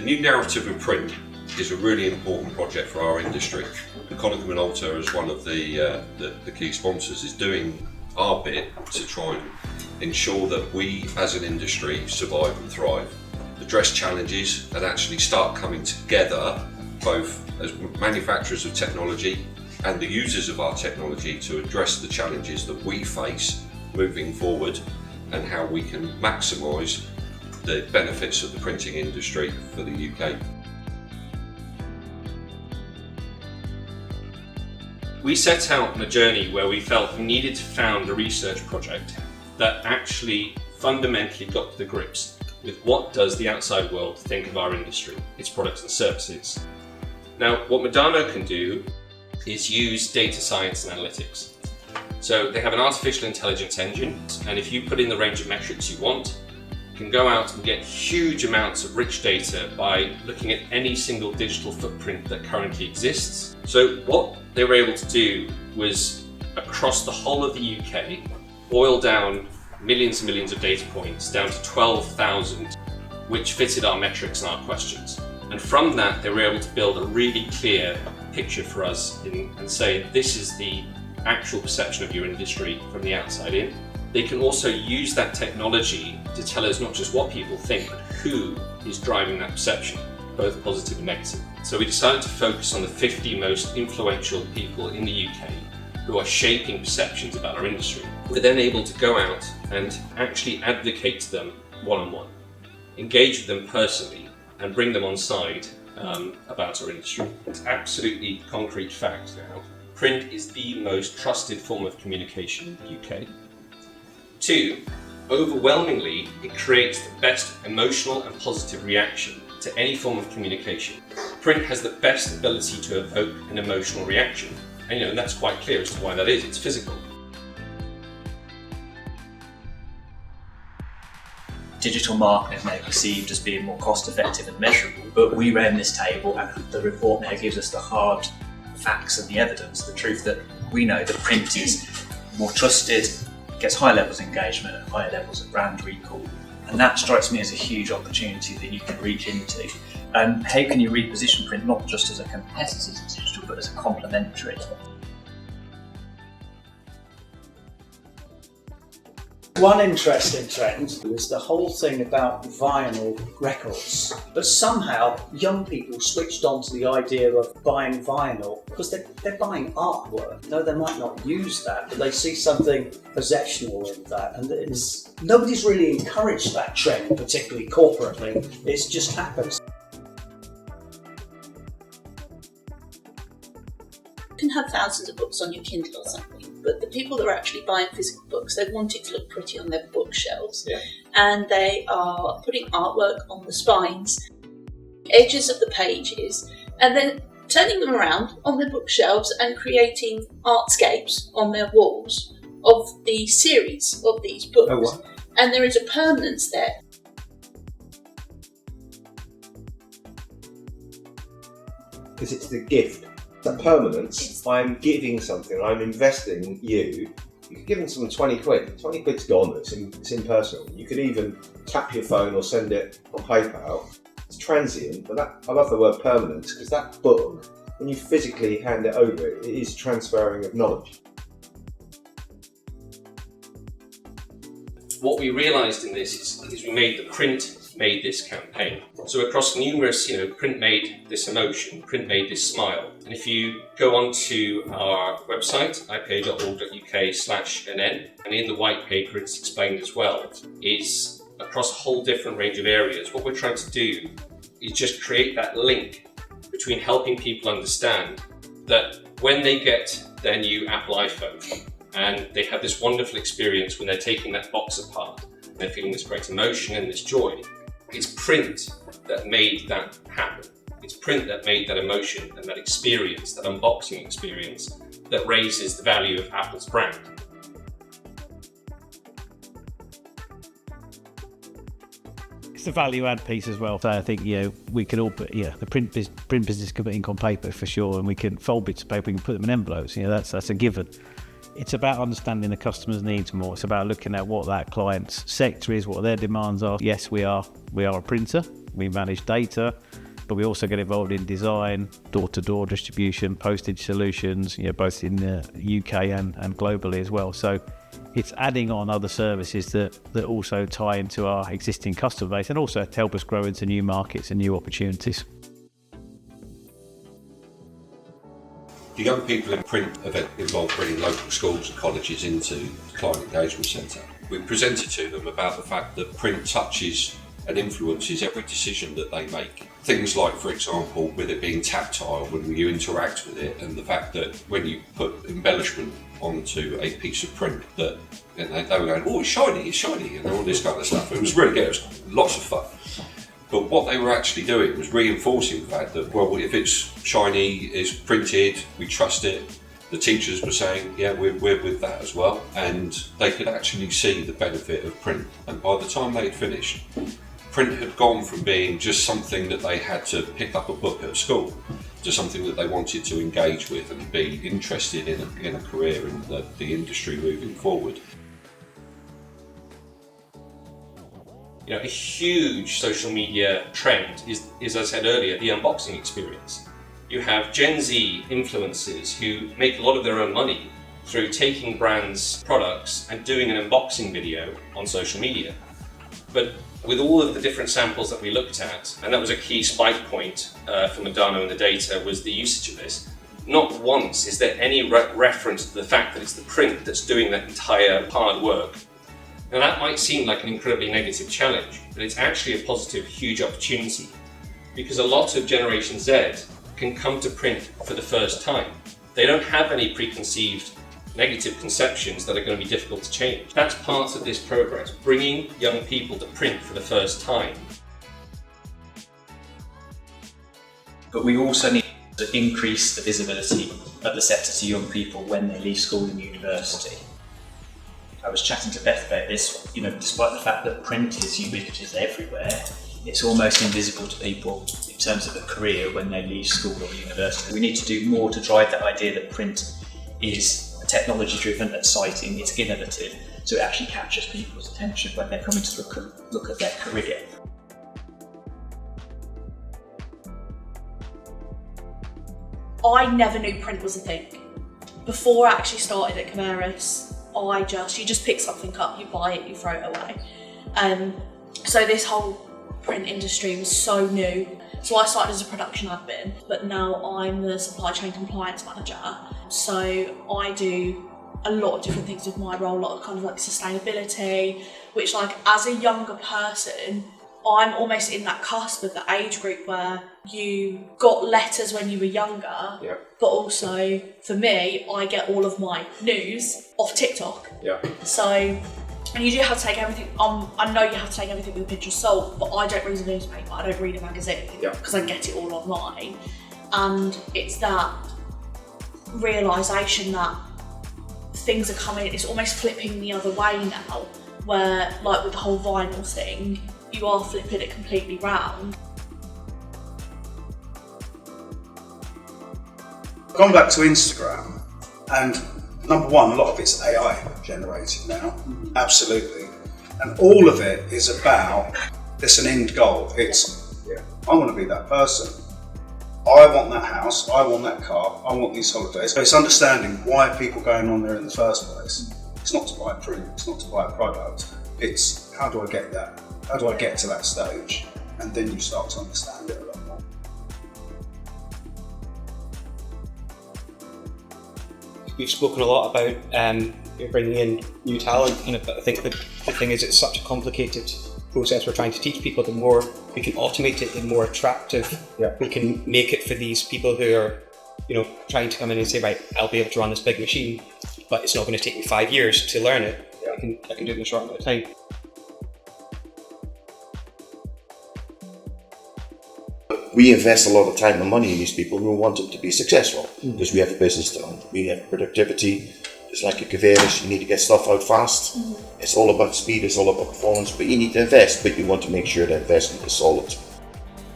The new narrative of print is a really important project for our industry. Konica Minolta, as one of the key sponsors, is doing our bit to try and ensure that we as an industry survive and thrive, address challenges and actually start coming together, both as manufacturers of technology and the users of our technology, to address the challenges that we face moving forward and how we can maximise the benefits of the printing industry for the UK. We set out on a journey where we felt we needed to found a research project that actually fundamentally got to the grips with what does the outside world think of our industry, its products and services. Now, what Medano can do is use data science and analytics. So they have an artificial intelligence engine, and if you put in the range of metrics you want, you can go out and get huge amounts of rich data by looking at any single digital footprint that currently exists. So what they were able to do was, across the whole of the UK, boil down millions and millions of data points down to 12,000, which fitted our metrics and our questions. And from that, they were able to build a really clear picture for us and say, this is the actual perception of your industry from the outside in. They can also use that technology to tell us not just what people think, but who is driving that perception, both positive and negative. So we decided to focus on the 50 most influential people in the UK who are shaping perceptions about our industry. We're then able to go out and actually advocate to them one-on-one, engage with them personally, and bring them on side about our industry. It's absolutely concrete fact now. Print is the most trusted form of communication in the UK. 2, overwhelmingly, it creates the best emotional and positive reaction to any form of communication. Print has the best ability to evoke an emotional reaction, and that's quite clear as to why that is. It's physical. Digital marketing may be perceived as being more cost effective and measurable, but we ran this table and the report now gives us the hard facts and the evidence, the truth that we know that print is more trusted, gets high levels of engagement and higher levels of brand recall. And that strikes me as a huge opportunity that you can reach into. How can you reposition print not just as a competitor to digital, but as a complementary? One interesting trend was the whole thing about vinyl records. But somehow young people switched on to the idea of buying vinyl because they're buying artwork. No, they might not use that, but they see something possessional in that. And nobody's really encouraged that trend, particularly corporately. It just happens. You can have thousands of books on your Kindle or something, but the people that are actually buying physical books, they want it to look pretty on their bookshelves, and they are putting artwork on the spines, edges of the pages, and then turning them around on their bookshelves and creating artscapes on their walls of the series of these books. Oh, wow. And there is a permanence there. Because it's the gift. The permanence, I'm giving something, I'm investing you. You could give them someone 20 quid. 20 quid's gone, it's impersonal. You could even tap your phone or send it on PayPal. It's transient, but I love the word permanence because that book, when you physically hand it over, it is transferring of knowledge. What we realised in this is we made the print made this campaign. So across numerous, print made this emotion, print made this smile. And if you go onto our website, ipia.org.uk/NN, and in the white paper it's explained as well, it's across a whole different range of areas. What we're trying to do is just create that link between helping people understand that when they get their new Apple iPhone and they have this wonderful experience when they're taking that box apart, they're feeling this great emotion and this joy. It's print that made that happen. It's print that made that emotion and that experience, that unboxing experience, that raises the value of Apple's brand. It's a value add piece as well. So I think we can all put the print business can put ink on paper for sure, and we can fold bits of paper, we can put them in envelopes. That's a given. It's about understanding the customer's needs more. It's about looking at what that client's sector is, what their demands are. Yes, we are a printer, we manage data, but we also get involved in design, door-to-door distribution, postage solutions, both in the UK and globally as well. So it's adding on other services that also tie into our existing customer base and also to help us grow into new markets and new opportunities. The young people in print event involved bringing local schools and colleges into the Client Engagement Centre. We presented to them about the fact that print touches and influences every decision that they make. Things like, for example, with it being tactile when you interact with it, and the fact that when you put embellishment onto a piece of print, that they were going, oh, it's shiny, and all this kind of stuff. It was really good, it was lots of fun. But what they were actually doing was reinforcing the fact that, well, if it's shiny, it's printed, we trust it. The teachers were saying, yeah, we're with that as well. And they could actually see the benefit of print. And by the time they'd finished, print had gone from being just something that they had to pick up a book at school to something that they wanted to engage with and be interested in a career in the industry moving forward. A huge social media trend is, as I said earlier, the unboxing experience. You have Gen Z influencers who make a lot of their own money through taking brands' products and doing an unboxing video on social media. But with all of the different samples that we looked at, and that was a key spike point for Madano and the data, was the usage of this. Not once is there any reference to the fact that it's the print that's doing that entire hard work. Now that might seem like an incredibly negative challenge, but it's actually a positive, huge opportunity, because a lot of Generation Z can come to print for the first time. They don't have any preconceived negative conceptions that are going to be difficult to change. That's part of this progress, bringing young people to print for the first time. But we also need to increase the visibility of the sector to young people when they leave school and university. I was chatting to Beth about this, despite the fact that print is ubiquitous everywhere, it's almost invisible to people in terms of a career when they leave school or university. We need to do more to drive that idea that print is technology driven, exciting, it's innovative, so it actually captures people's attention when they're coming to look at their career. I never knew print was a thing. Before I actually started at Camaris, you just pick something up, you buy it, you throw it away. So this whole print industry was so new. So I started as a production admin, but now I'm the supply chain compliance manager. So I do a lot of different things with my role, a lot of kind of like sustainability, which as a younger person, I'm almost in that cusp of the age group where you got letters when you were younger, but also for me, I get all of my news off TikTok. So, and you do have to take everything, I know you have to take everything with a pinch of salt, but I don't read a newspaper, I don't read a magazine, because I get it all online. And it's that realisation that things are coming, it's almost flipping the other way now, where with the whole vinyl thing, you are flipping it completely round. Gone back to Instagram, and number one, a lot of it's AI generated now, absolutely. And all of it is about, it's an end goal. It's, I want to be that person. I want that house, I want that car, I want these holidays. So it's understanding why are people going on there in the first place. It's not to buy a print, it's not to buy a product. It's how do I get that? How do I get to that stage? And then you start to understand it a lot more. We've spoken a lot about bringing in new talent, but I think the thing is it's such a complicated process we're trying to teach people. The more we can automate it, the more attractive we can make it for these people who are, trying to come in and say, right, I'll be able to run this big machine, but it's not going to take me 5 years to learn it. I can do it in a short amount of time. We invest a lot of time and money in these people who want them to be successful, because we have a business to run. We have productivity. It's like a Camaris, you need to get stuff out fast. It's all about speed, it's all about performance, but you need to invest, but you want to make sure that investment is solid.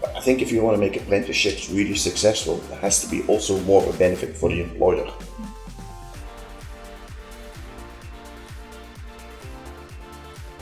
But I think if you want to make apprenticeships really successful, there has to be also more of a benefit for the employer.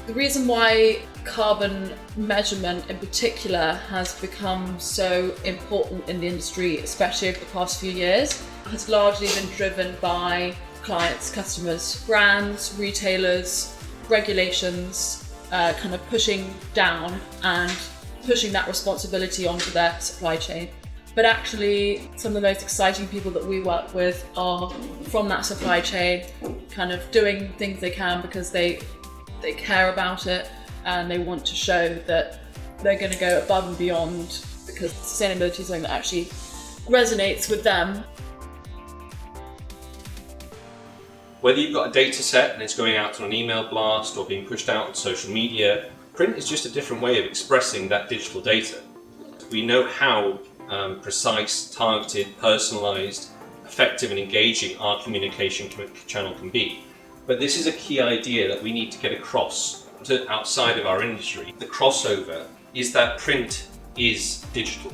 The reason why carbon measurement in particular has become so important in the industry, especially over the past few years, has largely been driven by clients, customers, brands, retailers, regulations, kind of pushing down and pushing that responsibility onto their supply chain. But actually, some of the most exciting people that we work with are from that supply chain, kind of doing things they can because they care about it and they want to show that they're going to go above and beyond because sustainability is something that actually resonates with them. Whether you've got a data set and it's going out on an email blast or being pushed out on social media, print is just a different way of expressing that digital data. We know how precise, targeted, personalised, effective and engaging our communication channel can be. But this is a key idea that we need to get across to outside of our industry. The crossover is that print is digital.